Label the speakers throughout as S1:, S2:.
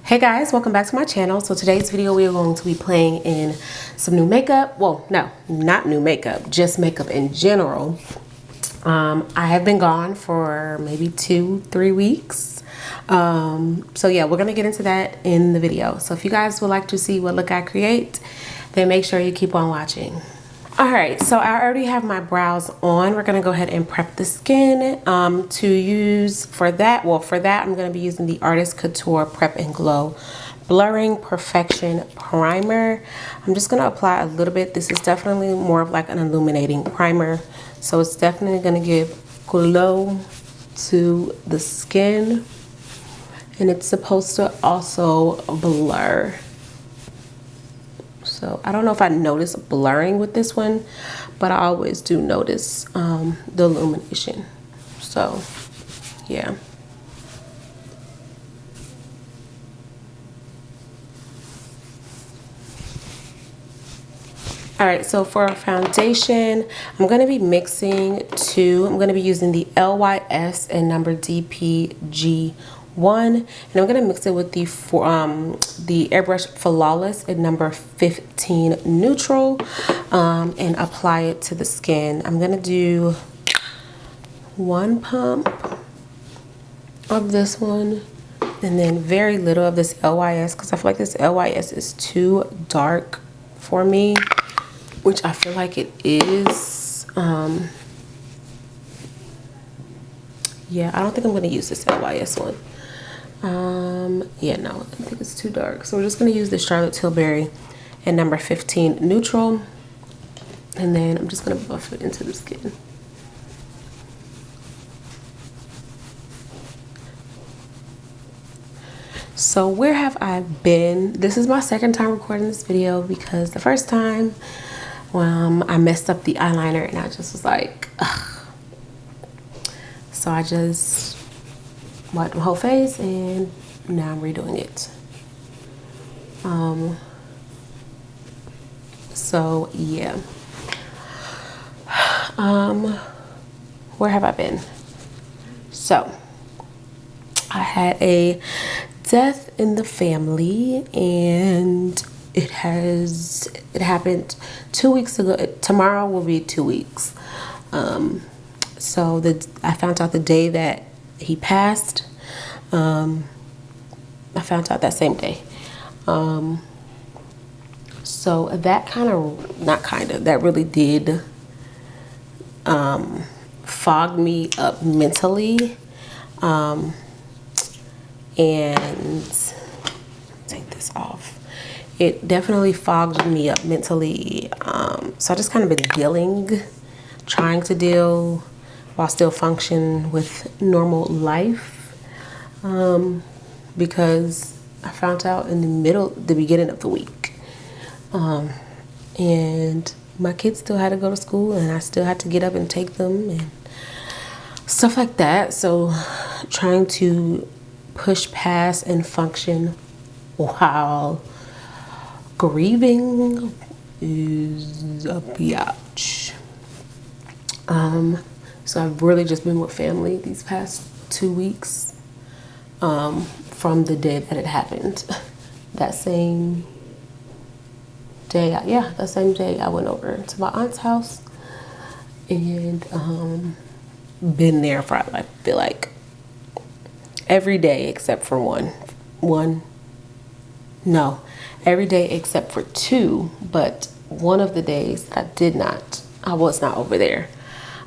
S1: Hey guys, welcome back to my channel. So today's video we are going to be playing in some new makeup. Well, no, not new makeup, just makeup in general. I have been gone for maybe 2-3 weeks. So yeah, we're gonna get into that in the video. So if you guys would like to see what look I create, then make sure you keep on watching. All right, so I already have my brows on. We're gonna go ahead and prep the skin. To use for that, I'm gonna be using the Artist Couture Prep and Glow Blurring Perfection Primer. I'm just gonna apply a little bit. This is definitely more of like an illuminating primer. So it's definitely gonna give glow to the skin. And it's supposed to also blur. So I don't know if I notice blurring with this one, but I always do notice the illumination. So yeah. All right, so for a foundation, I'm going to be mixing I'm going to be using the LYS and number DPG1, and I'm going to mix it with the Airbrush Flawless in number 15 neutral, and apply it to the skin. I'm going to do 1 pump of this one and then very little of this LYS, because I feel like this LYS is too dark for me, which I feel like it is. Yeah, I don't think I'm going to use this LYS one. Yeah, no, I think it's too dark. So we're just going to use the Charlotte Tilbury and number 15 neutral. And then I'm just going to buff it into the skin. So where have I been? This is my second time recording this video because the first time I messed up the eyeliner and I just was like, ugh. So I just wiped my whole face and now I'm redoing it. So yeah. Where have I been? So I had a death in the family, and it happened 2 weeks ago. Tomorrow will be 2 weeks. So I found out the day that he passed. I found out that same day. So that that really did fog me up mentally. And take this off. It definitely fogged me up mentally. So I just kind of been trying to deal while still function with normal life. Because I found out in the beginning of the week. And my kids still had to go to school and I still had to get up and take them and stuff like that. So trying to push past and function while grieving is a biatch. So I've really just been with family these past 2 weeks, from the day that it happened. That same day I went over to my aunt's house and been there for, I feel like, every day except for every day except for 2, but one of the days I was not over there.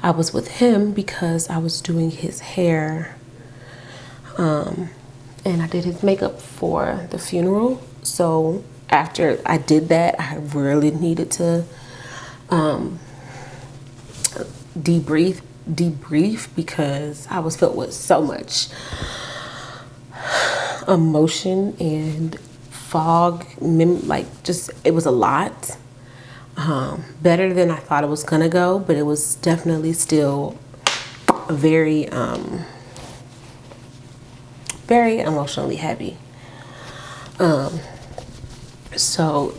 S1: I was with him because I was doing his hair, and I did his makeup for the funeral. So after I did that, I really needed to debrief because I was filled with so much emotion and fog, it was a lot. Better than I thought it was gonna go, but it was definitely still very very emotionally heavy. So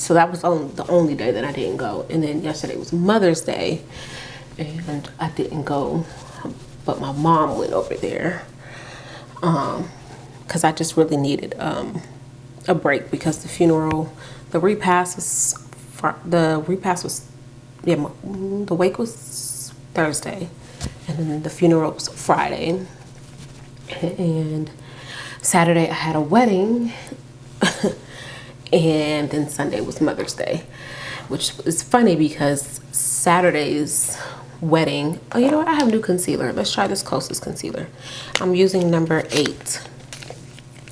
S1: that was the only day that I didn't go. And then yesterday was Mother's Day and I didn't go, but my mom went over there. because I just really needed a break, because the funeral, the repast was yeah, the wake was Thursday, and then the funeral was Friday, and Saturday I had a wedding, and then Sunday was Mother's Day, which is funny because Saturday's wedding, oh, you know what, I have new concealer. Let's try this Kosas Concealer. I'm using number 8.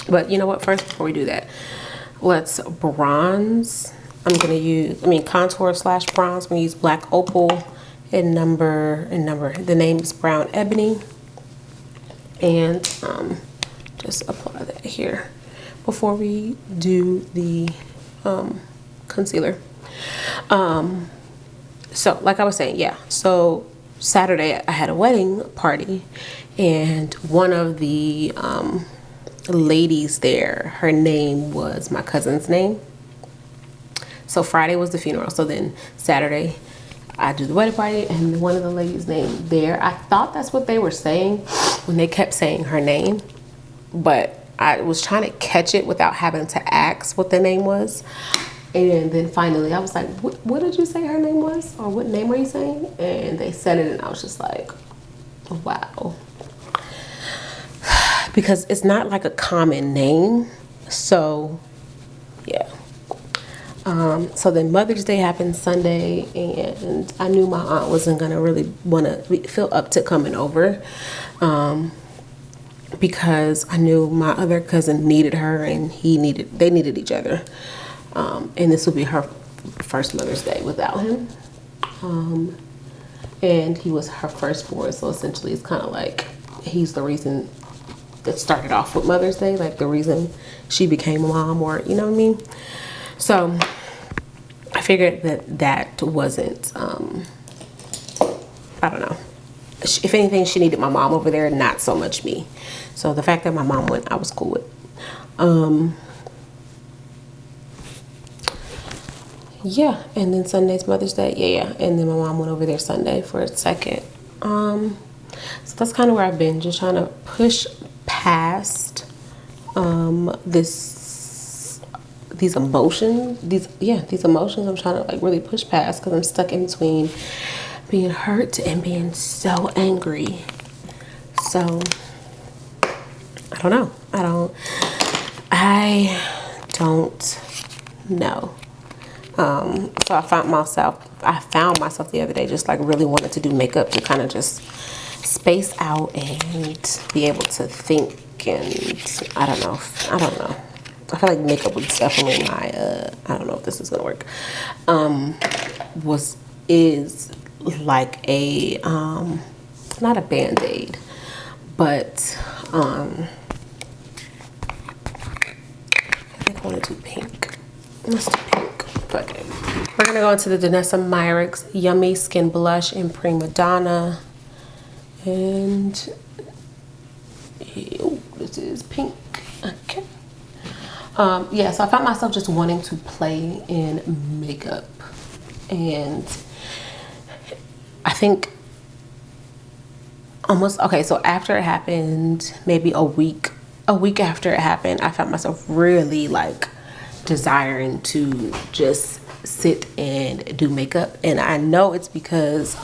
S1: But you know what, first, before we do that, let's bronze. I'm gonna use, contour / bronze. I'm gonna use Black Opal and number, the name is Brown Ebony. And just apply that here before we do the concealer. So like I was saying, yeah, so Saturday I had a wedding party, and one of the ladies there, her name was my cousin's name. So Friday was the funeral, so then Saturday I do the wedding party, and one of the ladies' name there, I thought that's what they were saying when they kept saying her name, but I was trying to catch it without having to ask what the name was. And then finally I was like, what did you say her name was? Or what name are you saying? And they said it, and I was just like, wow. Because it's not like a common name. So, yeah. So then Mother's Day happened Sunday, and I knew my aunt wasn't going to really want to feel up to coming over. Because I knew my other cousin needed her, and they needed each other. And this would be her first Mother's Day without him. And he was her firstborn, so essentially it's kind of like he's the reason that started off with Mother's Day, like the reason she became a mom, or you know what I mean? So I figured that wasn't, I don't know. If anything, she needed my mom over there, not so much me. So the fact that my mom went, I was cool with. Yeah, and then Sunday's Mother's Day. Yeah. And then my mom went over there Sunday for a second. So that's kind of where I've been, just trying to push past these emotions. These emotions I'm trying to like really push past, because I'm stuck in between being hurt and being so angry. So I don't know. I don't know. So I found myself the other day just like really wanted to do makeup to kind of just space out and be able to think, and I don't know. I feel like makeup was definitely my I don't know if this is gonna work. Is like a not a band-aid, but I think I want to do pink. Let's do pink. Okay. We're gonna go into the Danessa Myricks Yummy Skin Blush in Prima Donna, and this is pink. Okay. Yeah, so I found myself just wanting to play in makeup, and I think almost, okay, so after it happened, maybe a week after it happened, I found myself really like desiring to just sit and do makeup. And I know it's because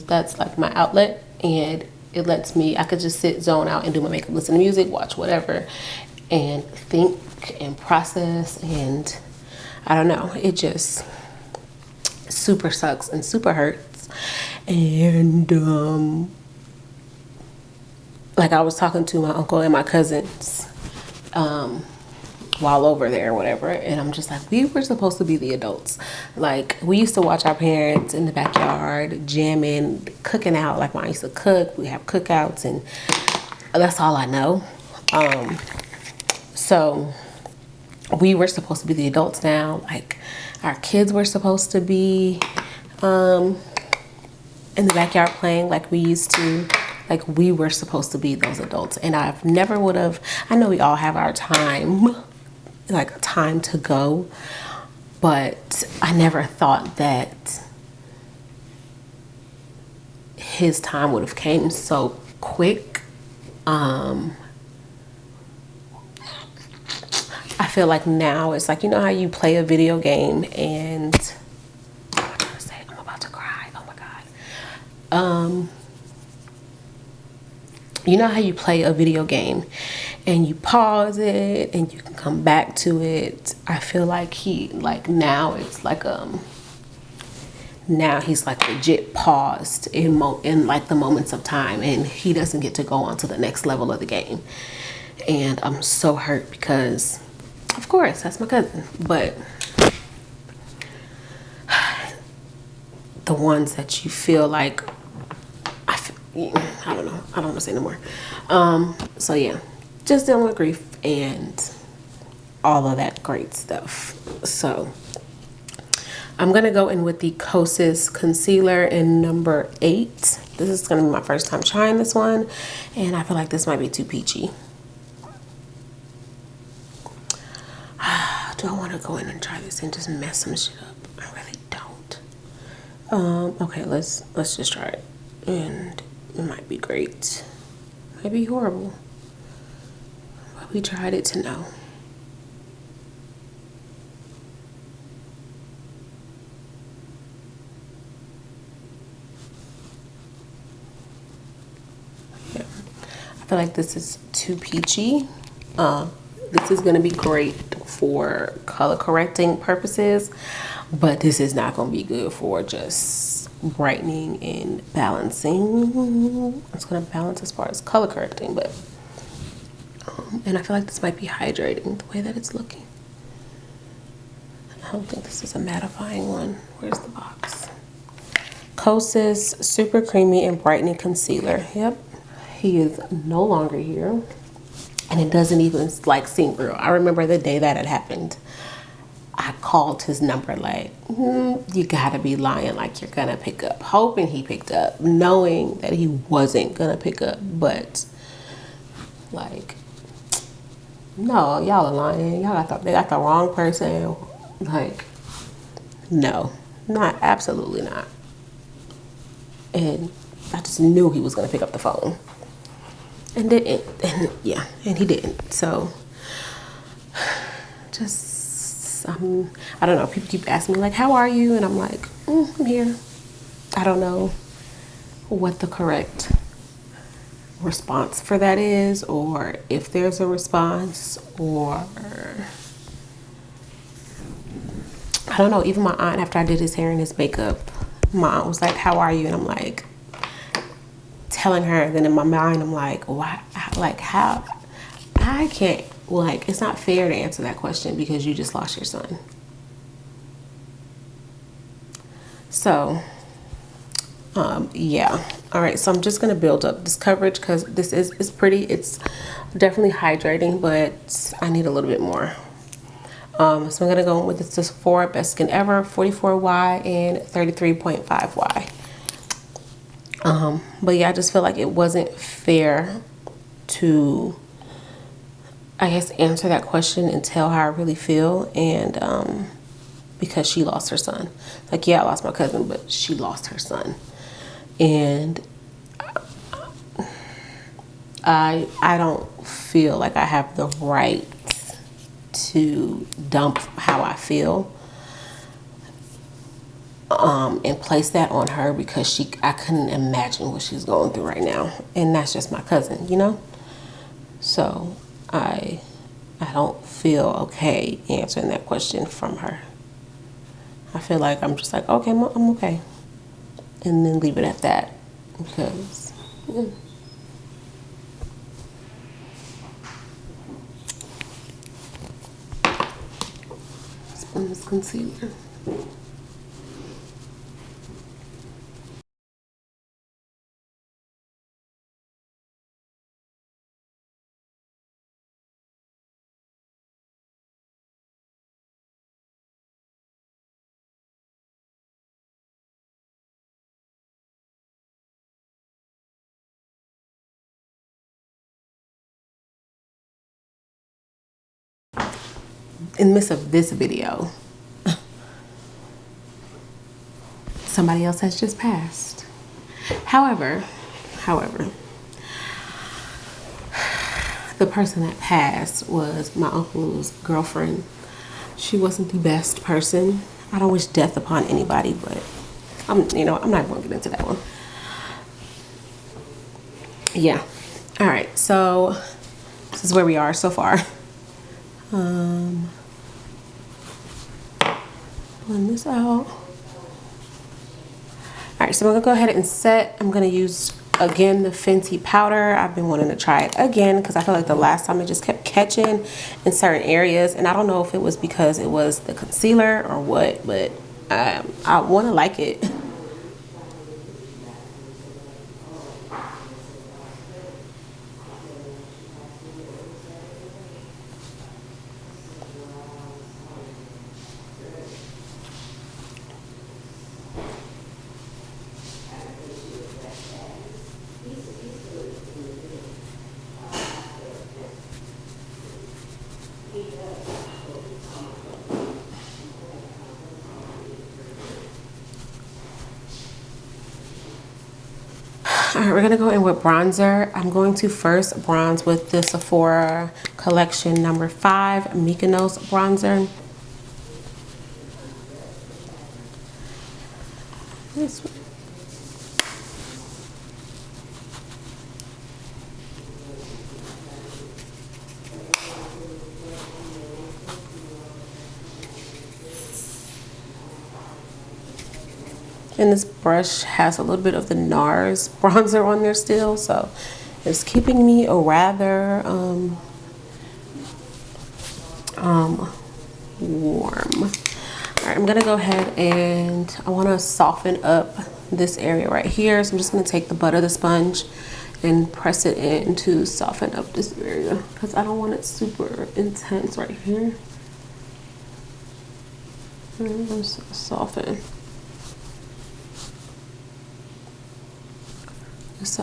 S1: that's like my outlet, and it lets me, I could just sit, zone out, and do my makeup, listen to music, watch whatever, and think and process. And I don't know, it just super sucks and super hurts. And like I was talking to my uncle and my cousins while over there or whatever, and I'm just like, we were supposed to be the adults. Like, we used to watch our parents in the backyard jamming, cooking out. Like, when I used to cook, we have cookouts, and that's all I know. So we were supposed to be the adults now. Like, our kids were supposed to be in the backyard playing like we used to. Like, we were supposed to be those adults, and I've never would have. I know we all have our time, like time to go, but I never thought that his time would have came so quick. I feel like now it's like, you know how you play a video game and what am I trying to say? I'm about to cry. Oh my God. You know how you play a video game and you pause it and you can come back to it. I feel like now it's like now he's like legit paused in like the moments of time, and he doesn't get to go on to the next level of the game. And I'm so hurt because of course that's my cousin, but the ones that you feel like I don't know. I don't want to say no more. So yeah, just dealing with grief and all of that great stuff. So I'm going to go in with the Kosas Concealer in number 8. This is going to be my first time trying this one, and I feel like this might be too peachy. Do I want to go in and try this and just mess some shit up? I really don't. Okay, let's just try it. And it might be great. Might be horrible. But we tried it to know. Yeah. I feel like this is too peachy. This is going to be great for color correcting purposes, but this is not going to be good for just brightening and balancing. It's going to balance as far as color correcting, but and I feel like this might be hydrating the way that it's looking. I don't think this is a mattifying one. Where's the box? Kosas Super Creamy and Brightening Concealer. Yep, he is no longer here, and it doesn't even like seem real. I remember the day that it happened. I called his number like, you gotta be lying, like you're gonna pick up. Hoping he picked up, knowing that he wasn't gonna pick up, but like, no, y'all are lying. They got the wrong person. Like, no, absolutely not. And I just knew he was gonna pick up the phone, and didn't. And yeah, and he didn't. So just. I don't know, people keep asking me like, how are you? And I'm like, I'm here. I don't know what the correct response for that is, or if there's a response, or I don't know. Even my aunt, after I did his hair and his makeup, my aunt was like, how are you? And I'm like telling her, and then in my mind I'm like, why? Like, how? I can't. Like, it's not fair to answer that question because you just lost your son. So, yeah. All right, so I'm just going to build up this coverage because this is pretty. It's definitely hydrating, but I need a little bit more. So I'm going to go with the Sephora Best Skin Ever 44Y and 33.5Y. But yeah, I just feel like it wasn't fair to, I guess, answer that question and tell how I really feel. And because she lost her son. Like, yeah, I lost my cousin, but she lost her son. And I don't feel like I have the right to dump how I feel and place that on her because I couldn't imagine what she's going through right now. And that's just my cousin, you know? So I don't feel okay answering that question from her. I feel like I'm just like, okay, I'm okay. And then leave it at that because, yeah. Spin this concealer. In the midst of this video, somebody else has just passed. However, the person that passed was my uncle's girlfriend. She wasn't the best person. I don't wish death upon anybody, but I'm not going to get into that one. Yeah. All right. So this is where we are so far. Blend this out. All right. So I'm going to go ahead and set. I'm going to use again the Fenty powder. I've been wanting to try it again because I feel like the last time it just kept catching in certain areas, and I don't know if it was because it was the concealer or what, but I want to like it. All right, we're gonna go in with bronzer. I'm going to first bronze with the Sephora collection number 5 Mykonos bronzer. This one. And this brush has a little bit of the NARS bronzer on there still, so it's keeping me a rather warm. All right, I'm gonna go ahead and I want to soften up this area right here. So I'm just gonna take the butt of the sponge and press it in to soften up this area because I don't want it super intense right here. Soften.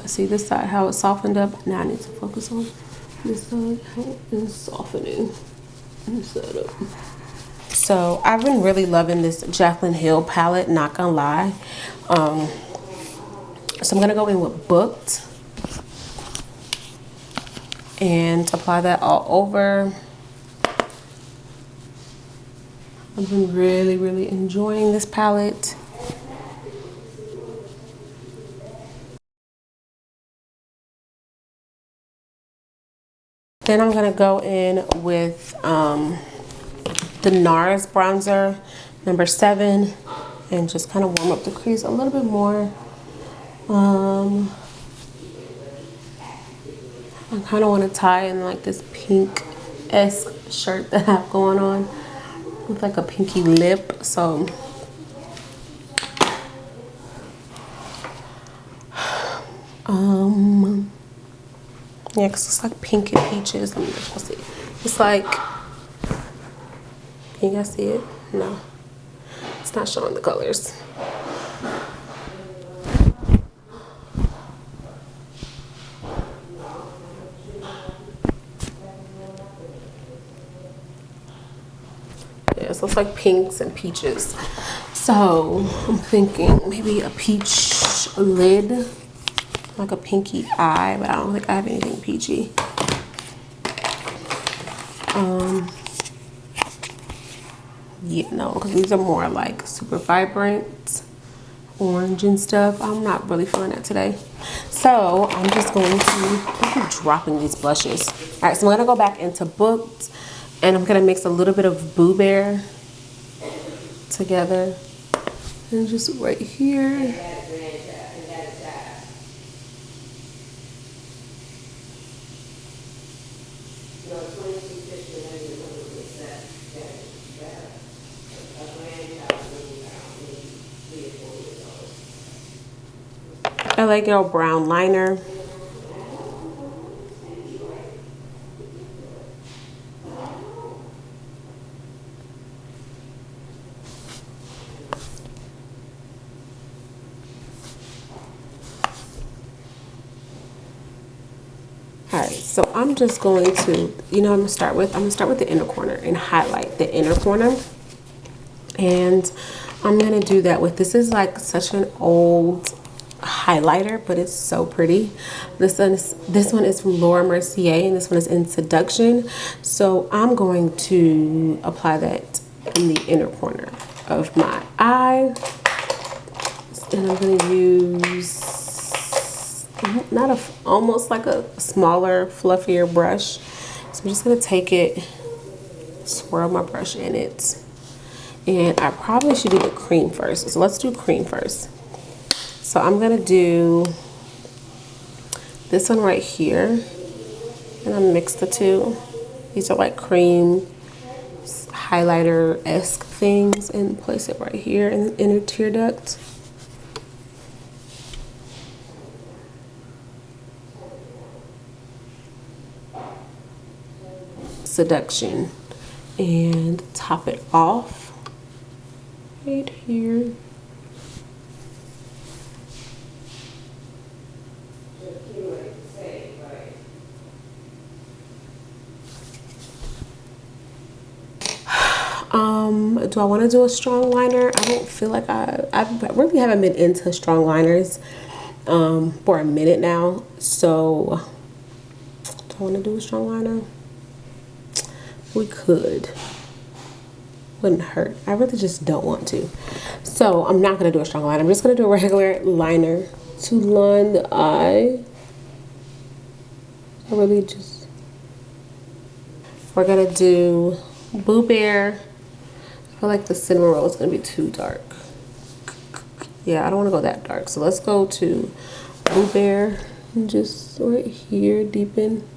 S1: See this side, how it softened up. Now I need to focus on this side, how it's softening inside up. So I've been really loving this Jaclyn Hill palette, not gonna lie. So I'm gonna go in with Booked and apply that all over. I've been really enjoying this palette. Then I'm gonna go in with the NARS bronzer number 7 and just kind of warm up the crease a little bit more. I kind of want to tie in like this pink-esque shirt that I have going on with like a pinky lip. So yeah, because it's like pink and peaches. Let me just see. It's like, can you guys see it? No, it's not showing the colors. Yeah, so it's like pinks and peaches. So I'm thinking maybe a peach lid, like a pinky eye, but I don't think I have anything peachy. Yeah, no, because these are more like super vibrant orange and stuff. I'm not really feeling that today. So I'm just going to, I keep dropping these blushes. All right, so I'm gonna go back into Booked and I'm gonna mix a little bit of Boo Bear together. And just right here. LA Girl brown liner. Alright, so I'm just going to, you know what I'm gonna start with? I'm gonna start with the inner corner and highlight the inner corner. And I'm gonna do that with, this is like such an old highlighter, but it's so pretty. This one is from Laura Mercier, and this one is in Seduction. So I'm going to apply that in the inner corner of my eye. And I'm going to use almost like a smaller, fluffier brush. So I'm just going to take it, swirl my brush in it. And I probably should do the cream first. So let's do cream first. So I'm going to do this one right here. And I'll mix the two. These are like cream highlighter-esque things, and place it right here in the inner tear duct. Seduction, and top it off right here. Do I want to do a strong liner? I don't feel like I really haven't been into strong liners for a minute now. So do I want to do a strong liner? We could. Wouldn't hurt. I really just don't want to. So I'm not going to do a strong liner. I'm just going to do a regular liner to line the eye. I really just... We're going to do Boo Bear. I feel like the cinnamon roll is going to be too dark. Yeah, I don't want to go that dark. So let's go to Boo Bear and just right here deepen.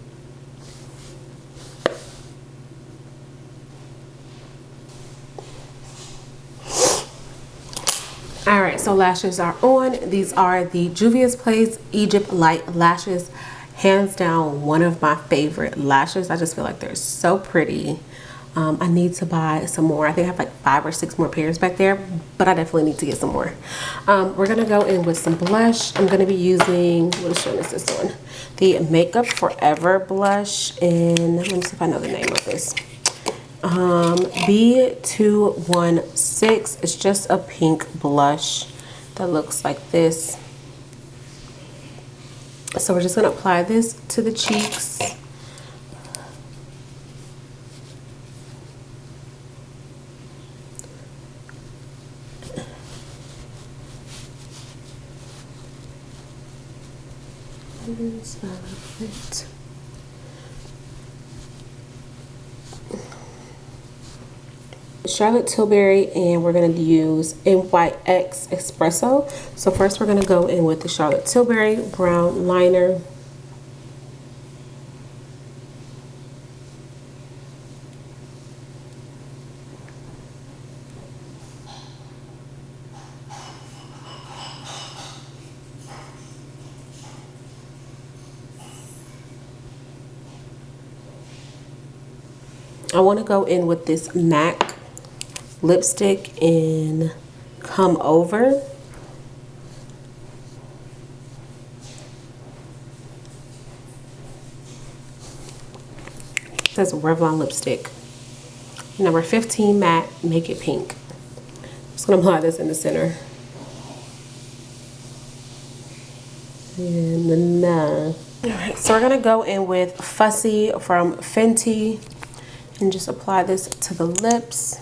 S1: Alright, so lashes are on. These are the Juvia's Place Egypt Light Lashes. Hands down, one of my favorite lashes. I just feel like they're so pretty. I need to buy some more. I think I have like 5 or 6 more pairs back there, but I definitely need to get some more. We're going to go in with some blush. I'm going to be using, what one is this one? The Makeup Forever blush in, let me see if I know the name of this. B216. It's just a pink blush that looks like this. So we're just going to apply this to the cheeks. Charlotte Tilbury, and we're going to use NYX Espresso. So first we're going to go in with the Charlotte Tilbury brown liner. I want to go in with this MAC lipstick in Come Over. It says Revlon lipstick. Number 15 matte, make it pink. Just gonna apply this in the center. And alright, so we're gonna go in with Fussy from Fenty and just apply this to the lips.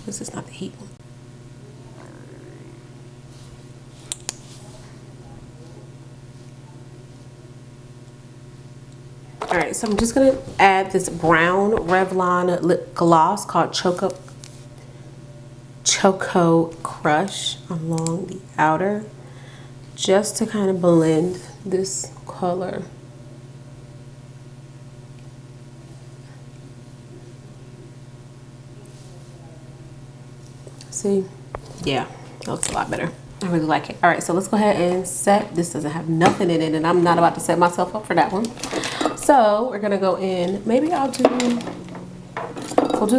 S1: This is not the heat one. Alright, so I'm just gonna add this brown Revlon lip gloss called Choco Crush along the outer, just to kind of blend this color. See? Yeah, that looks a lot better. I really like it. All right, so let's go ahead and set. This doesn't have nothing in it, and I'm not about to set myself up for that one. So we're gonna go in. Maybe we'll do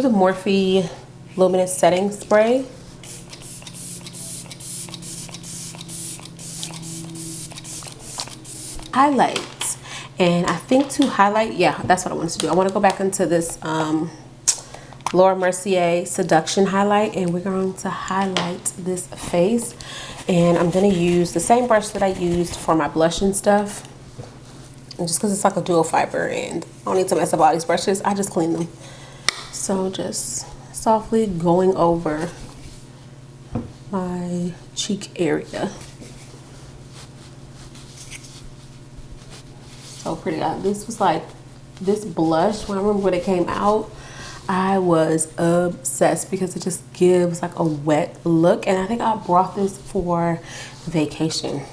S1: the Morphe Luminous Setting Spray. Highlights, and I think to highlight, yeah, that's what I want to do. I want to go back into this Laura Mercier Seduction Highlight, and we're going to highlight this face. And I'm going to use the same brush that I used for my blush and stuff. And just because it's like a dual fiber and I don't need to mess up all these brushes, I just clean them. So just softly going over my cheek area. So pretty. This was like, this blush, when I remember when it came out, I was obsessed because it just gives like a wet look. And I think I brought this for vacation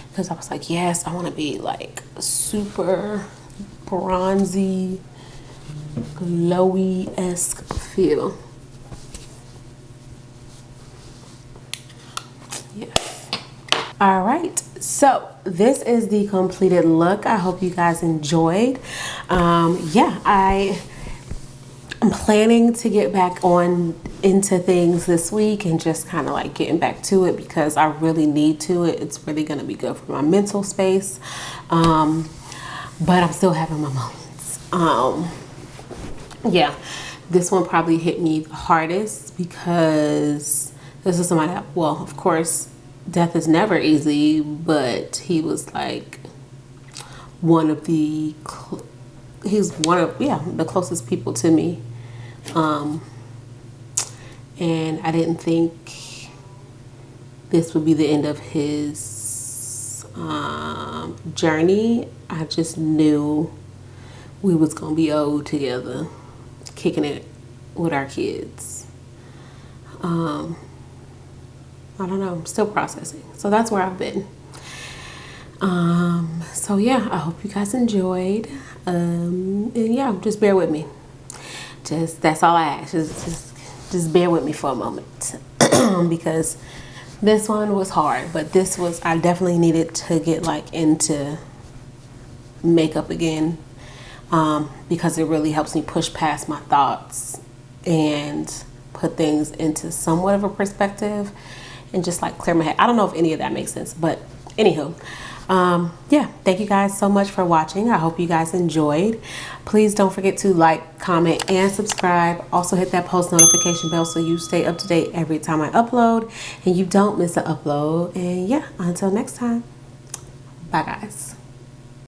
S1: because I was like, yes, I want to be like super bronzy, glowy-esque feel. Yes. All right, so this is the completed look. I hope you guys enjoyed. Yeah, I'm planning to get back on into things this week and just kind of like getting back to it because I really need to. It's really going to be good for my mental space. But I'm still having my moments. Yeah, this one probably hit me the hardest because this is somebody that, well, of course, death is never easy, but he was like one of the, he's one of, yeah, the closest people to me. And I didn't think this would be the end of his journey. I just knew we was gonna be old together, kicking it with our kids. I don't know, I'm still processing. So that's where I've been. So yeah, I hope you guys enjoyed. And yeah, just bear with me. That's all I ask. Just bear with me for a moment. Because this one was hard, but this was, I definitely needed to get like into makeup again. Because it really helps me push past my thoughts and put things into somewhat of a perspective and just like clear my head. I don't know if any of that makes sense, but anywho, yeah, thank you guys so much for watching. I hope you guys enjoyed. Please don't forget to like, comment, and subscribe. Also hit that post notification bell so you stay up to date every time I upload and you don't miss an upload. And yeah, until next time, bye guys.